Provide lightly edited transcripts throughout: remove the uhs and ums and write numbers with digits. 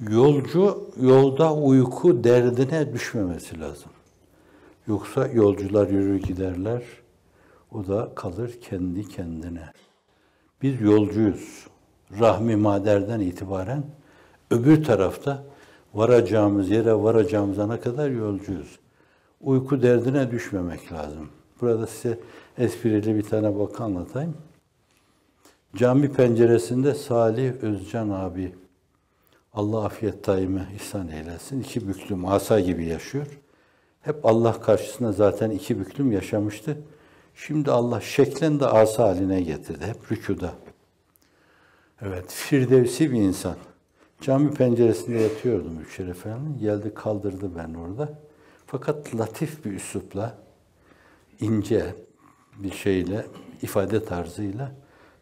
Yolcu yolda uyku derdine düşmemesi lazım. Yoksa yolcular yürür giderler, o da kalır kendi kendine. Biz yolcuyuz. Rahmi maderden itibaren öbür tarafta varacağımız yere varacağımız ana kadar yolcuyuz. Uyku derdine düşmemek lazım. Burada size esprili bir tane vaka anlatayım. Cami penceresinde Salih Özcan abi, Allah afiyet daimi ihsan eylesin, iki büklüm asa gibi yaşıyor. Hep Allah karşısında zaten iki büklüm yaşamıştı. Şimdi Allah şeklen de asa haline getirdi. Hep rükuda. Evet, firdevsi bir insan. Cami penceresinde yatıyordum Mürşid Efendi. Geldi kaldırdı ben orada. Fakat latif bir üslupla, ince bir şeyle, ifade tarzıyla,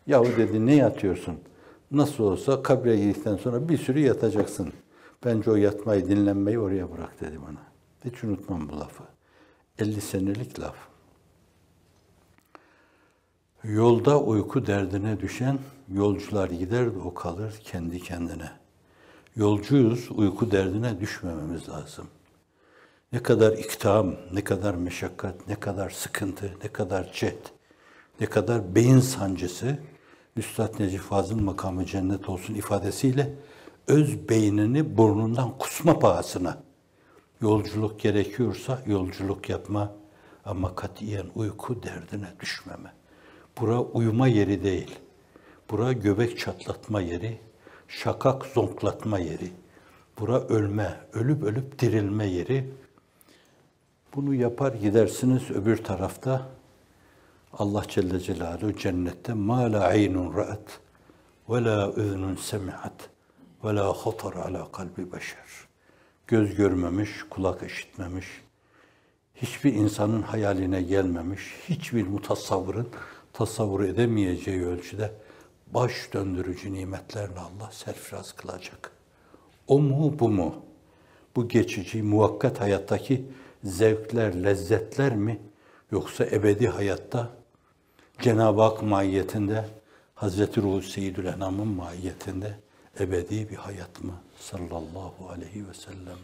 yahu dedi ne yatıyorsun? Nasıl olsa kabre girdikten sonra bir sürü yatacaksın. Bence o yatmayı, dinlenmeyi oraya bırak dedi bana. Hiç unutmam bu lafı. 50 senelik laf. Yolda uyku derdine düşen yolcular gider de o kalır kendi kendine. Yolcuyuz, uyku derdine düşmememiz lazım. Ne kadar iktidam, ne kadar meşakkat, ne kadar sıkıntı, ne kadar cehd, ne kadar beyin sancısı, Üstad Necip Fazıl makamı cennet olsun ifadesiyle öz beynini burnundan kusma pahasına yolculuk gerekiyorsa yolculuk yapma ama katiyen uyku derdine düşmeme. Bura uyuma yeri değil. Bura göbek çatlatma yeri, şakak zonklatma yeri. Bura ölme, ölüp ölüp dirilme yeri. Bunu yapar gidersiniz öbür tarafta Allah Celle Celaluhu cennette مَا لَا عَيْنٌ رَأَتْ وَلَا اُذْنٌ سَمِعَتْ وَلَا خَطَرَ عَلَى قَلْبِ بَشَرٍ. Göz görmemiş, kulak işitmemiş, hiçbir insanın hayaline gelmemiş, hiçbir mutasavvırın tasavvur edemeyeceği ölçüde baş döndürücü nimetlerle Allah serfiraz kılacak. O mu, bu mu? Bu geçici, muvakkat hayattaki zevkler, lezzetler mi? Yoksa ebedi hayatta Cenab-ı Hak mahiyetinde, Hazreti Ruhu Seyyidül Enam'ın mahiyetinde ebedi bir hayat mı? Sallallahu aleyhi ve sellem.